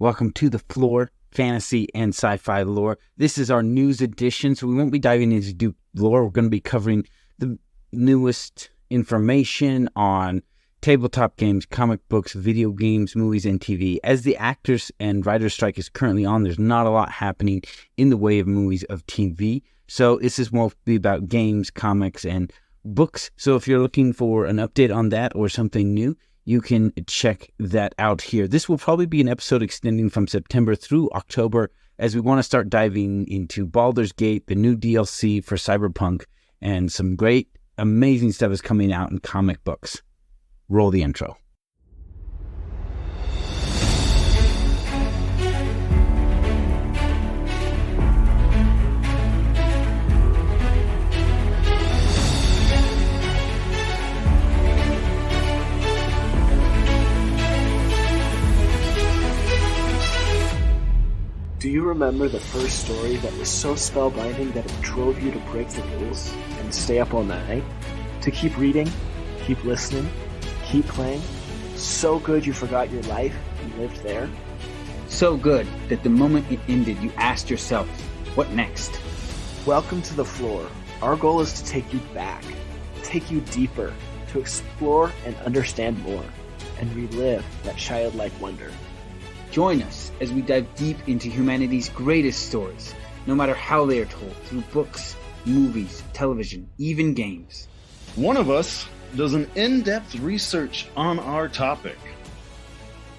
Welcome to the Flore Fantasy and Sci-Fi Lore. This is our news edition, so we won't be diving into deep lore. We're going to be covering the newest information on tabletop games, comic books, video games, movies, and TV. As the actors and writers strike is currently on, there's not a lot happening in the way of movies of TV. So this is mostly about games, comics, and books. So if you're looking for an update on that or something new, you can check that out here. This will probably be an episode extending from September through October, as we want to start diving into Baldur's Gate, the new DLC for Cyberpunk, and some great, amazing stuff is coming out in comic books. Roll the intro. Do you remember the first story that was so spellbinding that it drove you to break the rules and stay up all night? To keep reading, keep listening, keep playing? So good you forgot your life and lived there? So good that the moment it ended, you asked yourself, what next? Welcome to the Flore. Our goal is to take you back, take you deeper, to explore and understand more, and relive that childlike wonder. Join us as we dive deep into humanity's greatest stories, no matter how they are told, through books, movies, television, even games. One of us does an in-depth research on our topic.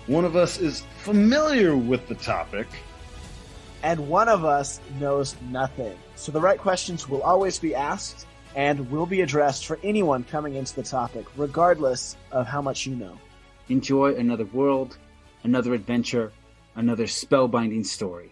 One of us is familiar with the topic. And one of us knows nothing. So the right questions will always be asked and will be addressed for anyone coming into the topic, regardless of how much you know. Enjoy another world, another adventure, another spellbinding story.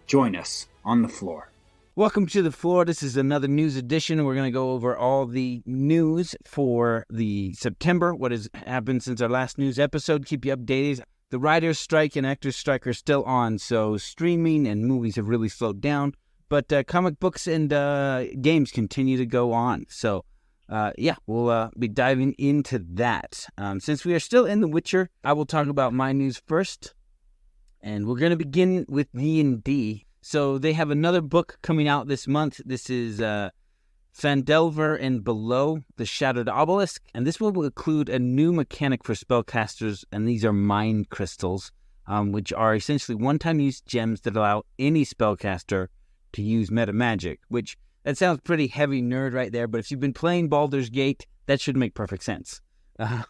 Join us on the Flore. Welcome to the Flore. This is another news edition. We're going to go over all the news for the September, what has happened since our last news episode, keep you updated. The writers' strike and actors' strike are still on, so streaming and movies have really slowed down, but comic books and games continue to go on. So we'll be diving into that. Since we are still in The Witcher, I will talk about my news first. And we're going to begin with D&D. So they have another book coming out this month. This is Phandelver and Below, The Shattered Obelisk. And this will include a new mechanic for spellcasters, and these are mind crystals, which are essentially one-time use gems that allow any spellcaster to use meta magic, which that sounds pretty heavy nerd right there, but if you've been playing Baldur's Gate, that should make perfect sense.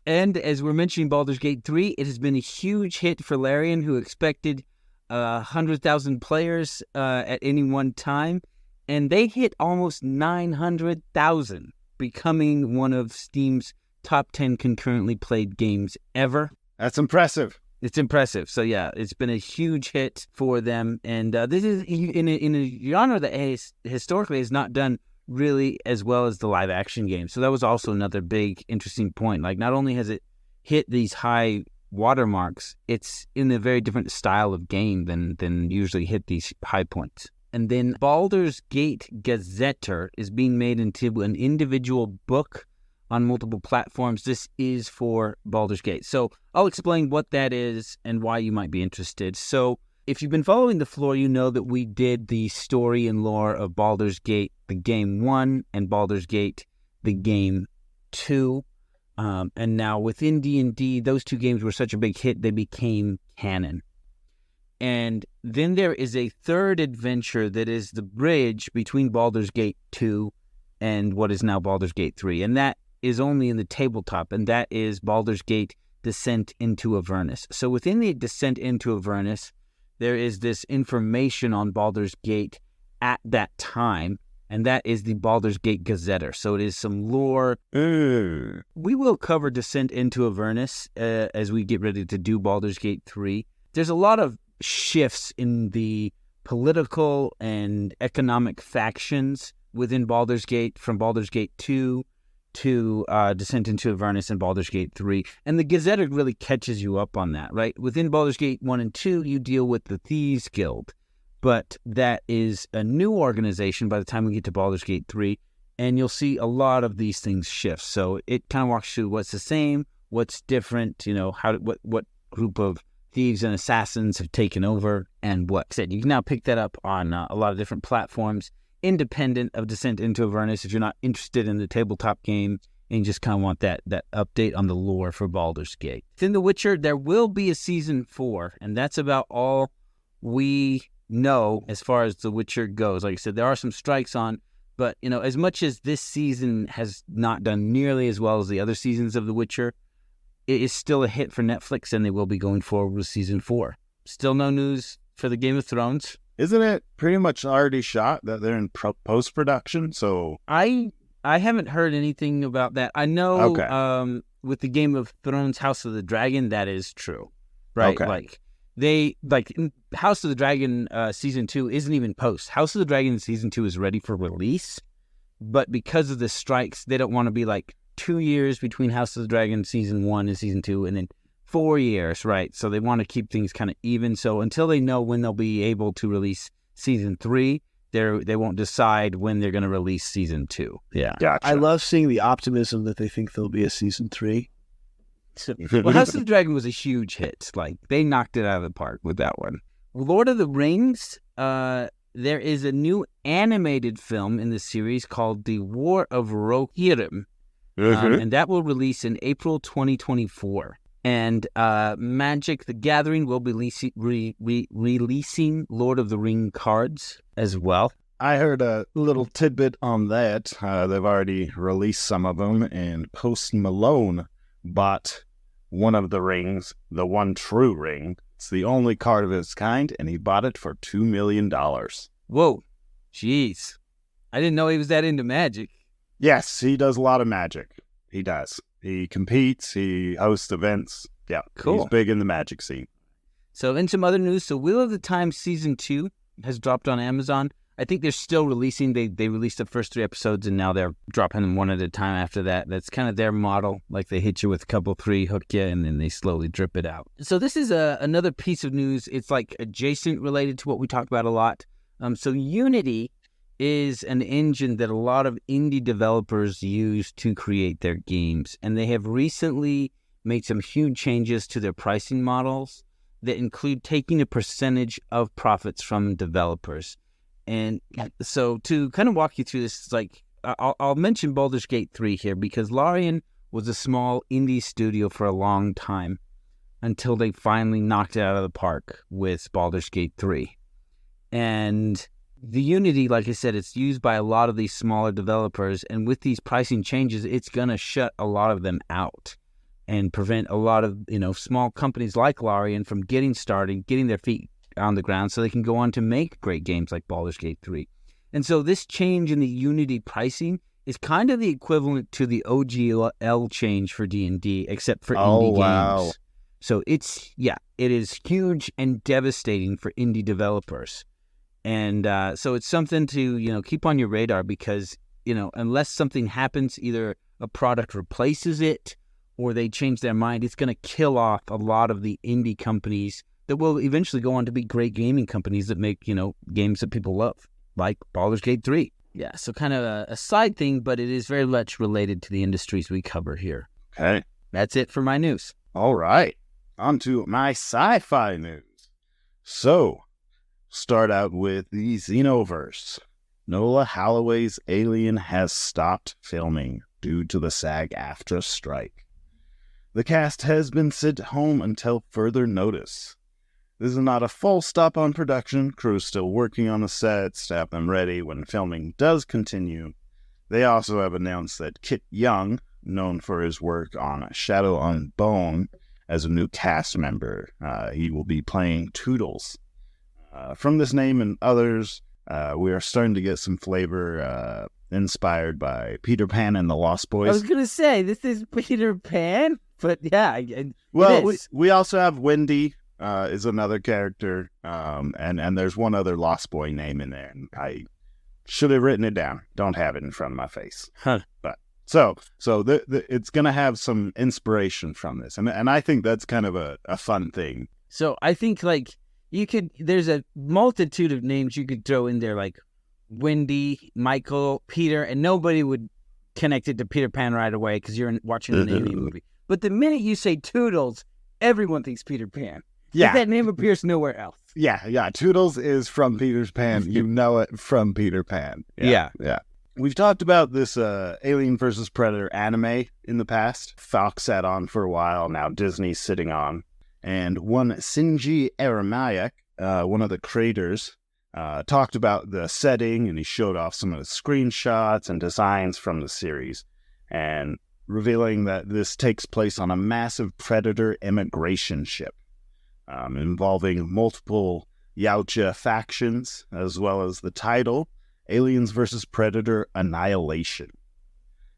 And as we're mentioning Baldur's Gate 3, it has been a huge hit for Larian, who expected 100,000 players at any one time, and they hit almost 900,000, becoming one of Steam's top 10 concurrently played games ever. That's impressive. It's impressive. So yeah, it's been a huge hit for them, and this is in a genre that historically has not done really as well as the live action game. So that was also another big interesting point. Like, not only has it hit these high watermarks, it's in a very different style of game than usually hit these high points. And then Baldur's Gate Gazetteer is being made into an individual book on multiple platforms. This is for Baldur's Gate. So I'll explain what that is and why you might be interested. So if you've been following the Flore, you know that we did the story and lore of Baldur's Gate, the Game 1, and Baldur's Gate, the Game 2. And now within D&D, those two games were such a big hit, they became canon. And then there is a third adventure that is the bridge between Baldur's Gate 2 and what is now Baldur's Gate 3. And that is only in the tabletop, and that is Baldur's Gate Descent into Avernus. So within the Descent into Avernus, there is this information on Baldur's Gate at that time, and that is the Baldur's Gate Gazetteer. So it is some lore. We will cover Descent into Avernus as we get ready to do Baldur's Gate 3. There's a lot of shifts in the political and economic factions within Baldur's Gate, from Baldur's Gate 2 to Descent into Avernus and Baldur's Gate 3. And the Gazetteer really catches you up on that, right? Within Baldur's Gate 1 and 2, you deal with the Thieves Guild. But that is a new organization by the time we get to Baldur's Gate 3, and you'll see a lot of these things shift. So it kind of walks through what's the same, what's different, what group of thieves and assassins have taken over. And what I said, you can now pick that up on a lot of different platforms, independent of Descent into Avernus, if you're not interested in the tabletop game and you just kind of want that update on the lore for Baldur's Gate. In The Witcher, there will be a season 4, and that's about all we know as far as The Witcher goes. Like I said, there are some strikes on, but as much as this season has not done nearly as well as the other seasons of The Witcher, it is still a hit for Netflix, and they will be going forward with season 4. Still no news for the Game of Thrones. Isn't it pretty much already shot that they're in post-production? So I haven't heard anything about that. I know with the Game of Thrones House of the Dragon, that is true. Right? Okay. House of the Dragon season 2 isn't even post. House of the Dragon season 2 is ready for release, but because of the strikes, they don't want to be 2 years between House of the Dragon season 1 and season 2, and then 4 years, right? So they want to keep things kind of even. So until they know when they'll be able to release season 3, they won't decide when they're going to release season 2. Yeah. Gotcha. I love seeing the optimism that they think there'll be a season 3. Well, House of the Dragon was a huge hit. They knocked it out of the park with that one. Lord of the Rings, there is a new animated film in the series called The War of Rohirrim, and that will release in April 2024. And Magic the Gathering will be releasing Lord of the Ring cards as well. I heard a little tidbit on that. They've already released some of them, and Post Malone bought one of the rings, the one true ring. It's the only card of its kind, and he bought it for $2 million. Whoa. Jeez. I didn't know he was that into Magic. Yes, he does a lot of Magic. He does. He competes, he hosts events. Yeah, cool. He's big in the Magic scene. So in some other news, Wheel of the Time Season 2 has dropped on Amazon. I think they're still releasing. They released the first 3 episodes, and now they're dropping them one at a time after that. That's kind of their model. They hit you with a couple, 3, hook you, and then they slowly drip it out. So this is another piece of news. It's adjacent related to what we talk about a lot. So Unity is an engine that a lot of indie developers use to create their games. And they have recently made some huge changes to their pricing models that include taking a percentage of profits from developers. And so to kind of walk you through this, I'll mention Baldur's Gate 3 here, because Larian was a small indie studio for a long time until they finally knocked it out of the park with Baldur's Gate 3. And the Unity, like I said, it's used by a lot of these smaller developers, and with these pricing changes, it's going to shut a lot of them out and prevent a lot of, small companies like Larian from getting started, getting their feet on the ground so they can go on to make great games like Baldur's Gate 3. And so this change in the Unity pricing is kind of the equivalent to the OGL change for D&D, except for indie games. So it is huge and devastating for indie developers. And so it's something to, keep on your radar, because, unless something happens, either a product replaces it or they change their mind, it's going to kill off a lot of the indie companies that will eventually go on to be great gaming companies that make, games that people love, like Baldur's Gate 3. Yeah, so kind of a side thing, but it is very much related to the industries we cover here. Okay. That's it for my news. All right. On to my sci-fi news. So, start out with the Xenoverse. Nola Holloway's Alien has stopped filming due to the SAG-AFTRA strike. The cast has been sent home until further notice. This is not a full stop on production. Crew's still working on the sets to have them ready when filming does continue. They also have announced that Kit Young, known for his work on Shadow and Bone, as a new cast member. He will be playing Toodles. From this name and others, we are starting to get some flavor inspired by Peter Pan and the Lost Boys. I was going to say, this is Peter Pan, but yeah. We also have Wendy is another character, and there's one other Lost Boy name in there. And I should have written it down. Don't have it in front of my face. Huh. But so it's going to have some inspiration from this. And I think that's kind of a fun thing. So I think there's a multitude of names you could throw in there, like Wendy, Michael, Peter, and nobody would connect it to Peter Pan right away because you're watching an alien movie. But the minute you say Toodles, everyone thinks Peter Pan. If that name appears nowhere else. Yeah. Toodles is from Peter Pan. You know it from Peter Pan. Yeah. We've talked about this Alien vs. Predator anime in the past. Fox sat on for a while. Now Disney's sitting on. And one Shinji Aramaki, one of the creators, talked about the setting, and he showed off some of the screenshots and designs from the series, and revealing that this takes place on a massive Predator immigration ship, involving multiple Yautja factions, as well as the title, Aliens vs. Predator Annihilation.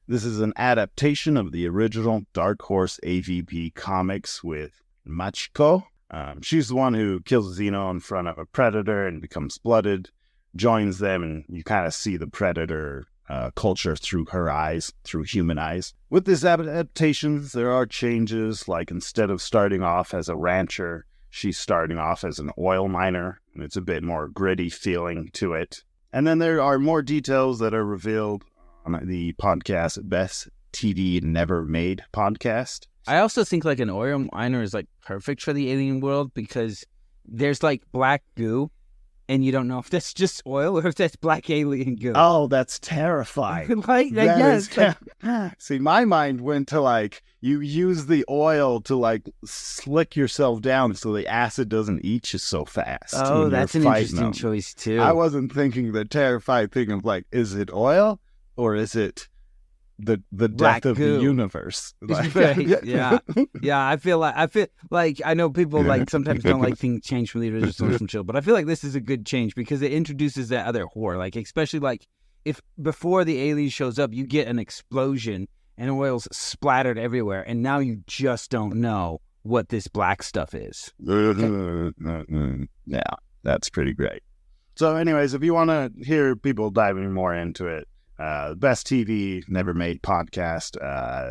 This is an adaptation of the original Dark Horse AVP comics with Machiko. She's the one who kills Xeno in front of a predator and becomes blooded, joins them, and you kind of see the predator culture through her eyes, through human eyes. With this adaptations, there are changes, like instead of starting off as a rancher, she's starting off as an oil miner, and it's a bit more gritty feeling to it. And then there are more details that are revealed on the podcast Best TV Never Made podcast. I also think like an oil miner is like perfect for the alien world because there's like black goo and you don't know if that's just oil or if that's black alien goo. Oh, that's terrifying. See, my mind went to like, you use the oil to like slick yourself down so the acid doesn't eat you so fast. Oh, that's an interesting choice too. I wasn't thinking the terrifying thing of like, is it oil or is it the death of the universe? Like, right. Yeah. I feel like I know people like sometimes don't like things change from the original source material, but I feel like this is a good change because it introduces that other horror. Like especially like if before the alien shows up, you get an explosion and oil's splattered everywhere, and now you just don't know what this black stuff is. Yeah, that's pretty great. So, anyways, if you want to hear people diving more into it, Best TV Never Made podcast.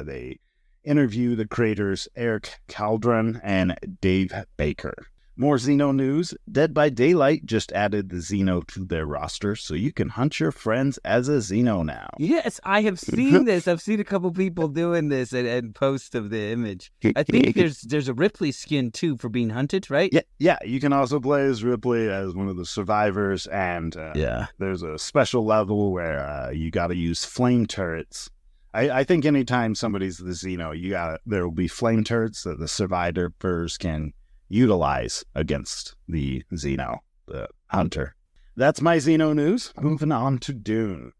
They interview the creators Eric Caldron and Dave Baker. More Xeno news. Dead by Daylight just added the Xeno to their roster, so you can hunt your friends as a Xeno now. Yes, I have seen this. I've seen a couple people doing this and post of the image. I think there's a Ripley skin too for being hunted, right? Yeah. You can also play as Ripley as one of the survivors, and there's a special level where you got to use flame turrets. I think anytime somebody's the Xeno, there will be flame turrets that the survivors can utilize against the Xeno, the hunter. That's my Xeno news. Moving on to Dune.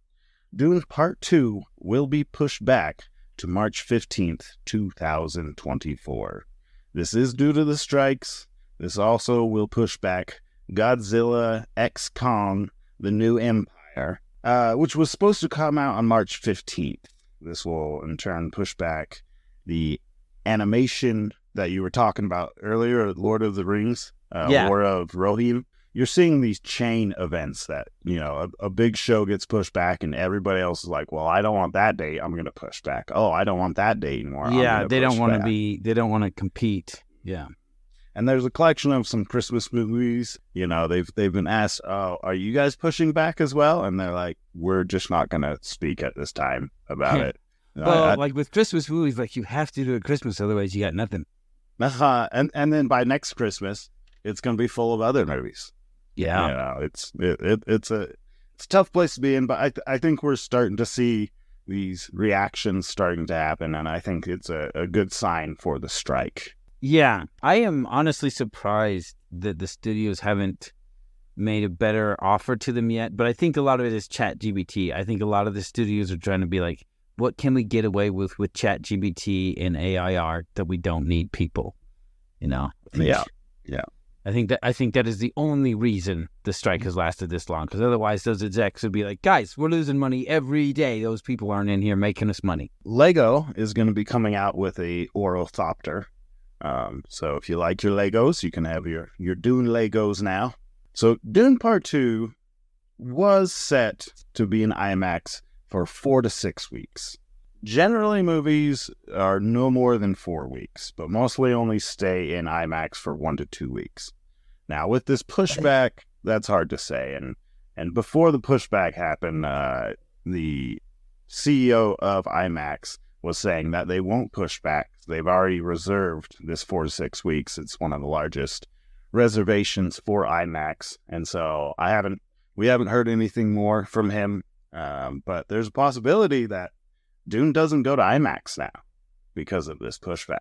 Dune Part 2 will be pushed back to March 15th, 2024. This is due to the strikes. This also will push back Godzilla x Kong, The New Empire, which was supposed to come out on March 15th. This will, in turn, push back the animation that you were talking about earlier, Lord of the Rings, War of Rohirrim. You're seeing these chain events that, a big show gets pushed back and everybody else is like, well, I don't want that date, I'm going to push back. Oh, I don't want that date anymore. Yeah, they don't want to compete. Yeah. And there's a collection of some Christmas movies. They've been asked, oh, are you guys pushing back as well? And they're like, we're just not going to speak at this time about it. Well, like with Christmas movies, like you have to do a Christmas, otherwise you got nothing. And then by next Christmas, it's going to be full of other movies. Yeah, it's a tough place to be in, but I think we're starting to see these reactions starting to happen, and I think it's a good sign for the strike. Yeah, I am honestly surprised that the studios haven't made a better offer to them yet, but I think a lot of it is ChatGPT. I think a lot of the studios are trying to be like, what can we get away with ChatGPT and AI art that we don't need people? Yeah. I think that is the only reason the strike has lasted this long, because otherwise those execs would be like, guys, we're losing money every day. Those people aren't in here making us money. Lego is going to be coming out with a Ornithopter. So if you like your Legos, you can have your Dune Legos now. So Dune Part 2 was set to be in IMAX for 4 to 6 weeks. Generally, movies are no more than 4 weeks, but mostly only stay in IMAX for 1 to 2 weeks. Now, with this pushback, that's hard to say. And before the pushback happened, the CEO of IMAX was saying that they won't push back. They've already reserved this 4 to 6 weeks. It's one of the largest reservations for IMAX, and so we haven't heard anything more from him. But there's a possibility that Dune doesn't go to IMAX now because of this pushback.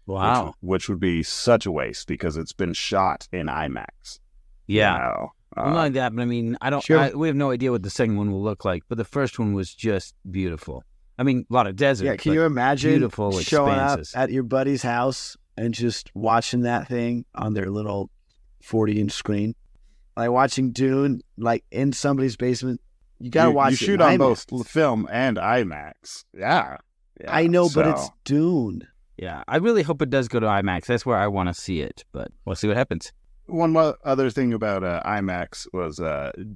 Wow. Which would be such a waste because it's been shot in IMAX. Yeah. You know? Well, not like that, but I mean, we have no idea what the second one will look like, but the first one was just beautiful. I mean, a lot of desert. Yeah, can you imagine beautiful showing expanses. up at your buddy's house and just watching that thing on their little 40-inch screen? Like watching Dune, like in somebody's basement. You gotta watch it. You shoot on both film and IMAX. Yeah. I know, but it's Dune. Yeah, I really hope it does go to IMAX. That's where I want to see it, but we'll see what happens. One other thing about IMAX was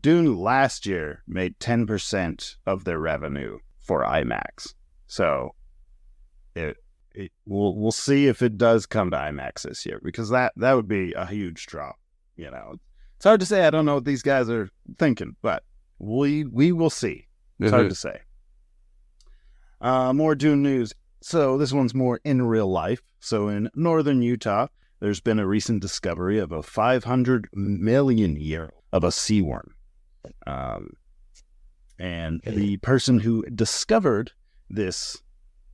Dune last year made 10% of their revenue for IMAX. So we'll see if it does come to IMAX this year, because that would be a huge draw. You know, it's hard to say. I don't know what these guys are thinking, but we will see. It's hard to say. More Dune news. So this one's more in real life. So in northern Utah, there's been a recent discovery of a 500 million year of a sea worm. And the person who discovered this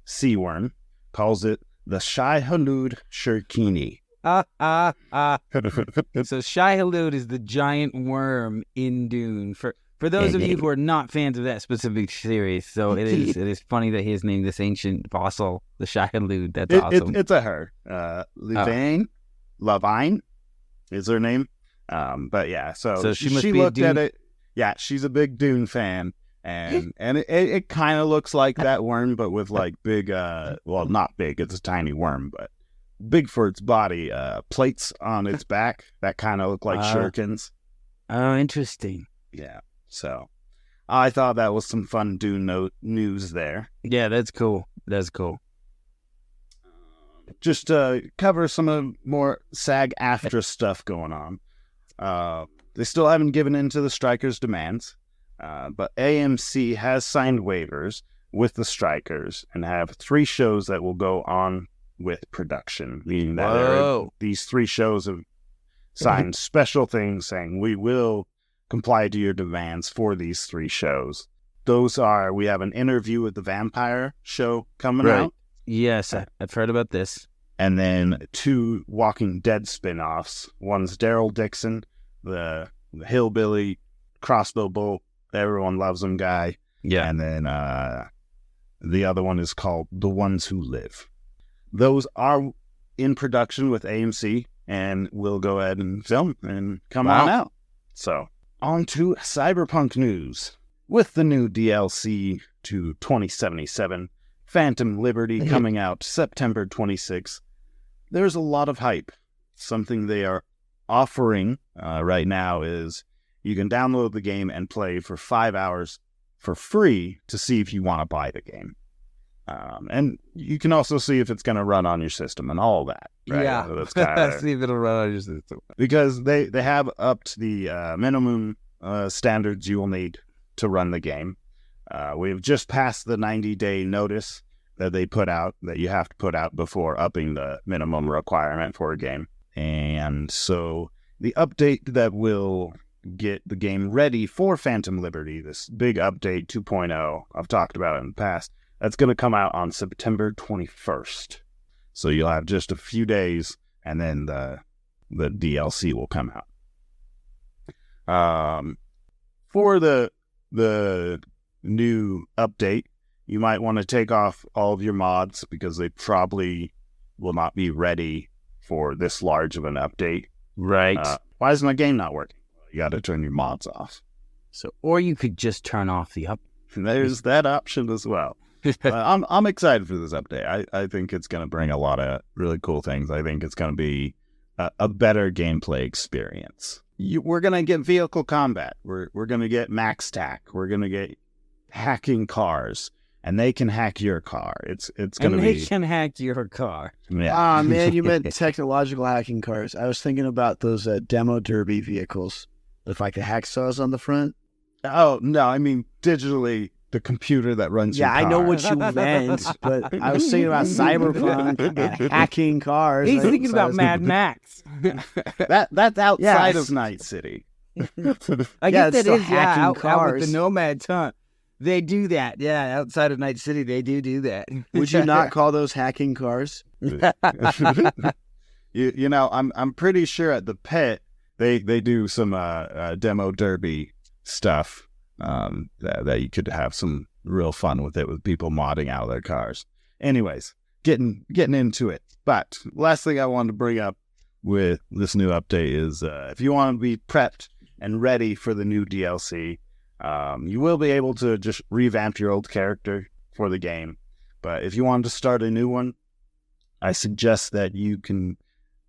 sea worm calls it the Shai-Hulud shirkini. So Shai-Hulud is the giant worm in Dune. For those of you who are not fans of that specific series, so it is funny that he has named this ancient fossil the Shai-Hulud. That's awesome. It's a her. Lavine is her name. But yeah, so she must be looked at it. Yeah, she's a big Dune fan, and it kind of looks like that worm, but with like big, well, not big. It's a tiny worm, but big for its body. Plates on its back that kind of look like shurikens. Oh, interesting. Yeah. So I thought that was some fun Dune news there. Yeah, that's cool. That's cool. Just to cover some of the more SAG-AFTRA stuff going on. They still haven't given in to the strikers' demands, but AMC has signed waivers with the strikers and have 3 shows that will go on with production, meaning that these 3 shows have signed special things saying we will comply to your demands for these 3 shows. Those are, we have an interview with the vampire show coming out. Yes, I've heard about this. And then 2 Walking Dead spin-offs. One's Daryl Dixon, the hillbilly crossbow bolt, everyone loves him guy. Yeah. And then the other one is called The Ones Who Live. Those are in production with AMC and will go ahead and film and come on out. So, on to Cyberpunk news. With the new DLC to 2077, Phantom Liberty coming out September 26th, there's a lot of hype. Something they are offering right now is you can download the game and play for 5 hours for free to see if you want to buy the game. And you can also see if it's going to run on your system and all that. Right? Yeah, so that's kinda, see if it'll run on your system. Because they have upped the minimum standards you will need to run the game. We've just passed the 90-day notice that they put out, that you have to put out before upping the minimum requirement for a game. And so the update that will get the game ready for Phantom Liberty, this big update 2.0 I've talked about in the past, that's going to come out on September 21st. So you'll have just a few days, and then the DLC will come out. For the new update, you might want to take off all of your mods because they probably will not be ready for this large of an update. Right. Why is my game not working? You got to turn your mods off. So, or you could just turn off the update. There's that option as well. I'm excited for this update. I think it's going to bring a lot of really cool things. I think it's going to be a better gameplay experience. We're going to get vehicle combat. We're going to get max tack. We're going to get hacking cars, and they can hack your car. It's going to be. They can hack your car. Yeah. Ah, man, you meant technological hacking cars. I was thinking about those demo derby vehicles with like the hacksaws on the front. Oh no, I mean digitally the computer that runs your Yeah, I know car. what you meant, but I was thinking about cyberpunk and hacking cars. He's Like, thinking about Mad Max. That's outside Yes. of Night City. I Yeah, guess it's that still is hacking out with cars. the Nomads, huh? They do that. Yeah, outside of Night City, they do that. Would you not call those hacking cars? You know, I'm pretty sure at the pit they do some demo derby stuff that you could have some real fun with it, with people modding out their cars. Anyways, getting into it. But last thing I wanted to bring up with this new update is if you want to be prepped and ready for the new DLC, you will be able to just revamp your old character for the game. But if you want to start a new one, I suggest that you can,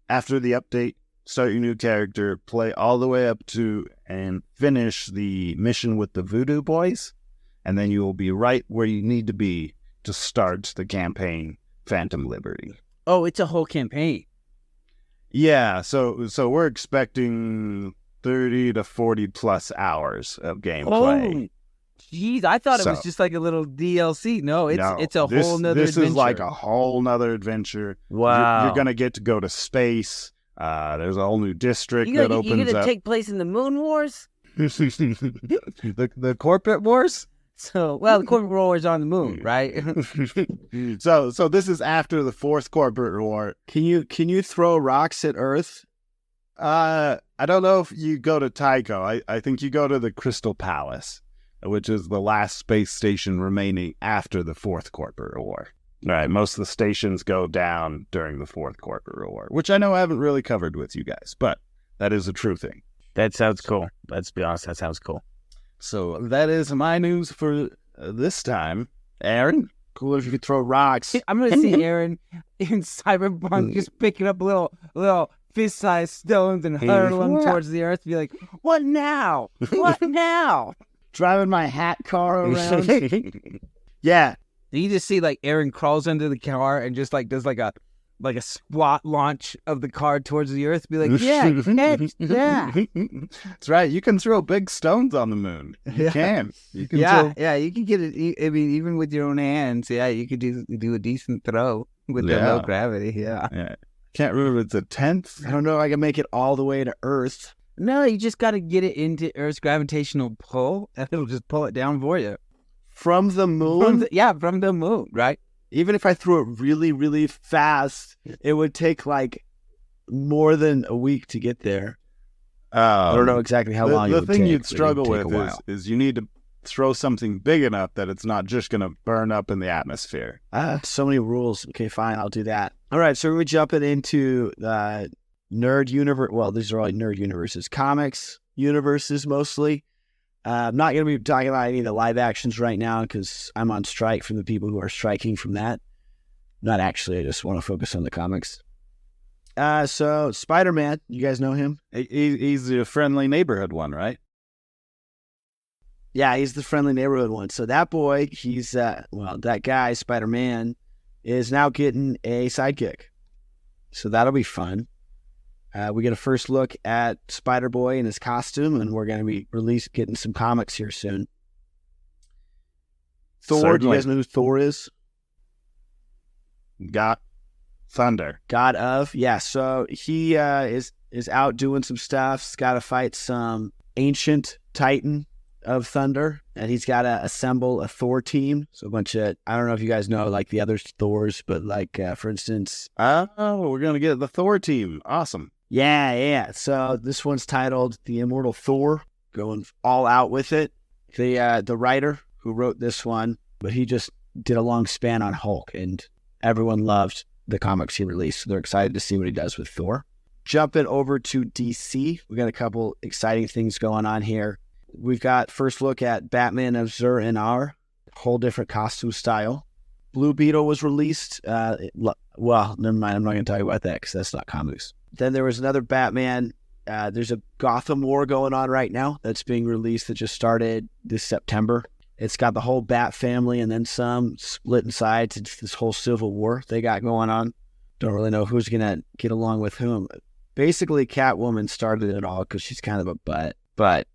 after the update, start your new character, play all the way up to and finish the mission with the Voodoo Boys, and then you will be right where you need to be to start the campaign Phantom Liberty. Oh, it's a whole campaign. Yeah, so we're expecting 30 to 40 plus hours of gameplay. Oh, jeez, I thought it was So- just like a little DLC. No, it's No, a this, whole nother This adventure. is like a whole nother adventure. Wow. You're going to get to go to space. There's a whole new district that You're opens gonna up. take place in the Moon Wars. the corporate wars? So, well, the corporate wars on the moon, right? So this is after the fourth corporate war. Can you throw rocks at Earth? I don't know if you go to Tycho. I think you go to the Crystal Palace, which is the last space station remaining after the fourth corporate war. Right, most of the stations go down during the fourth corporate war, which I know I haven't really covered with you guys, but that is a true thing. That sounds cool. Let's be honest, that sounds cool. So that is my news for this time. Aaron? Cool if you could throw rocks. I'm gonna see Aaron in Cyberpunk just picking up little fist-sized stones and hurl them towards the earth. Be like, what now? What now? Driving my hat car around. Yeah. You just see like Aaron crawls under the car and just like does like a squat launch of the car towards the earth. Be like, yeah, catch that. That's right. You can throw big stones on the moon. You can. You can Yeah, throw... yeah, you can get it. I mean, even with your own hands, yeah, you could do a decent throw with the low gravity. Yeah. Yeah. Can't remember if it's a tenth. I don't know if I can make it all the way to Earth. No, you just got to get it into Earth's gravitational pull, and it'll just pull it down for you. From the moon? From the moon, right? Even if I threw it really, really fast, it would take like more than a week to get there. I don't know exactly how long it The would thing take. you'd but it struggle would take with a while. is you need to throw something big enough that it's not just going to burn up in the atmosphere. So many rules. Okay, fine. I'll do that. All right. So we're jumping into nerd universe. Well, these are all nerd universes. Comics universes mostly. I'm not going to be talking about any of the live actions right now because I'm on strike from the people who are striking from that. Not actually. I just want to focus on the comics. So Spider-Man, you guys know him? He's the friendly neighborhood one, right? Yeah, he's the friendly neighborhood one. So that boy, he's, that guy, Spider-Man, is now getting a sidekick. So that'll be fun. We get a first look at Spider-Boy in his costume, and we're going to be getting some comics here soon. Thor, do you Certainly. guys know who Thor is? Got thunder. God of. Yeah, so he is out doing some stuff. He's got to fight some ancient titan of thunder, and he's got to assemble a Thor team. So a bunch of, I don't know if you guys know like the other Thors, but like, for instance, Oh, we're going to get the Thor team. Awesome. Yeah. So this one's titled The Immortal Thor, going all out with it. The writer who wrote this one, but he just did a long span on Hulk, and everyone loved the comics he released. So they're excited to see what he does with Thor. Jumping over to DC, we got a couple exciting things going on here. We've got first look at Batman of Zur-En-Arrh, whole different costume style. Blue Beetle was released. Well, never mind. I'm not going to talk about that because that's not comics. Then there was another Batman. There's a Gotham War going on right now that's being released that just started this September. It's got the whole Bat family and then some split inside to this whole civil war they got going on. Don't really know who's going to get along with whom. Basically, Catwoman started it all because she's kind of a butt. But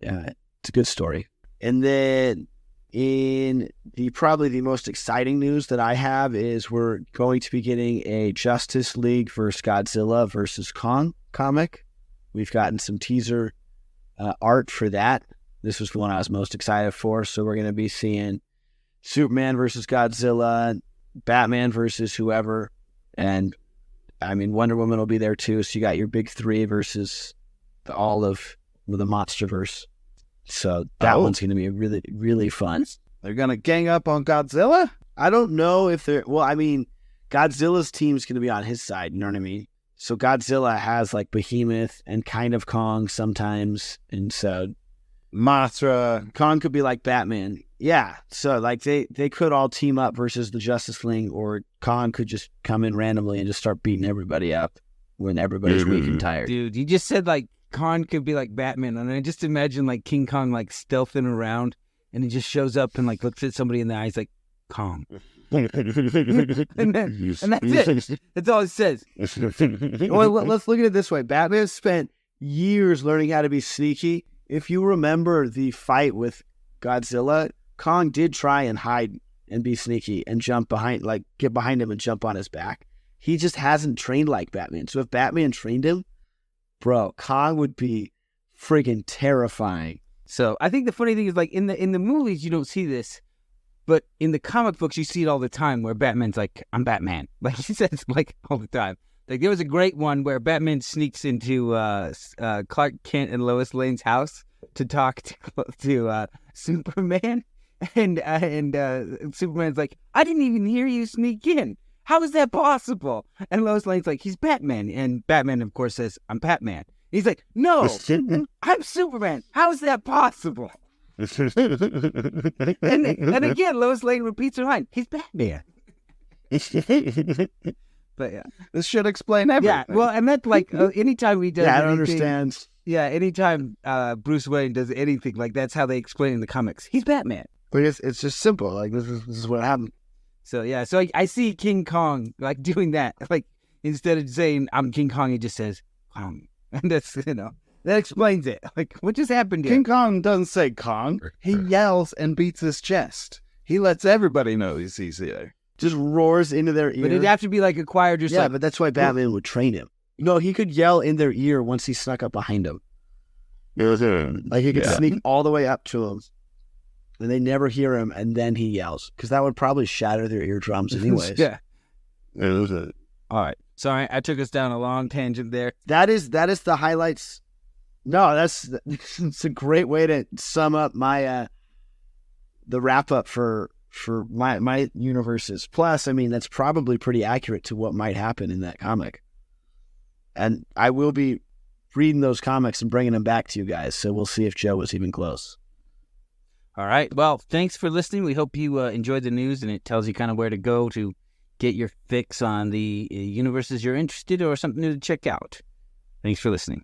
it's a good story. And then In probably the most exciting news that I have is we're going to be getting a Justice League versus Godzilla versus Kong comic. We've gotten some teaser art for that. This was the one I was most excited for. So we're going to be seeing Superman versus Godzilla, Batman versus whoever, and I mean Wonder Woman will be there too. So you got your big three versus all of the MonsterVerse. So that one's going to be really, really fun. They're going to gang up on Godzilla? I don't know if they're... Well, I mean, Godzilla's team's going to be on his side, you know what I mean? So Godzilla has, like, Behemoth and kind of Kong sometimes. And so... Mothra. Kong could be like Batman. Yeah. So, like, they could all team up versus the Justice League, or Kong could just come in randomly and just start beating everybody up when everybody's weak and tired. Dude, you just said, like, Kong could be like Batman, and I just imagine like King Kong like stealthing around, and he just shows up and like looks at somebody in the eyes like Kong, and that's it. That's all it says. Well, let's look at it this way: Batman spent years learning how to be sneaky. If you remember the fight with Godzilla, Kong did try and hide and be sneaky and jump behind, like get behind him and jump on his back. He just hasn't trained like Batman. So if Batman trained him, bro, Kong would be friggin' terrifying. So I think the funny thing is, like, in the movies you don't see this, but in the comic books you see it all the time where Batman's like, I'm Batman. Like he says like all the time. Like there was a great one where Batman sneaks into Clark Kent and Lois Lane's house to talk to Superman, and Superman's like, I didn't even hear you sneak in. How is that possible? And Lois Lane's like, he's Batman. And Batman, of course, says, I'm Batman. He's like, no, I'm Superman. How is that possible? and again, Lois Lane repeats her line, he's Batman. But yeah. This should explain everything. Yeah, well, and that's like, anytime we do I don't understand. Yeah, anytime Bruce Wayne does anything, like that's how they explain in the comics. He's Batman. But it's just simple. Like this is what happened. So yeah, so I see King Kong like doing that. Like instead of saying I'm King Kong, he just says Kong, and that's that explains it. Like what just happened here? King Kong doesn't say Kong. He yells and beats his chest. He lets everybody know he's there. Just roars into their ear. But it'd have to be like acquired. Just but that's why Batman would train him. No, he could yell in their ear once he snuck up behind him. Like he could sneak all the way up to him. And they never hear him, and then he yells. Because that would probably shatter their eardrums anyways. Yeah. All right. Sorry, I took us down a long tangent there. That is the highlights. No, it's a great way to sum up my the wrap up for my universes. Plus, I mean, that's probably pretty accurate to what might happen in that comic. And I will be reading those comics and bringing them back to you guys. So we'll see if Joe was even close. All right. Well, thanks for listening. We hope you enjoyed the news, and it tells you kind of where to go to get your fix on the universes you're interested or something new to check out. Thanks for listening.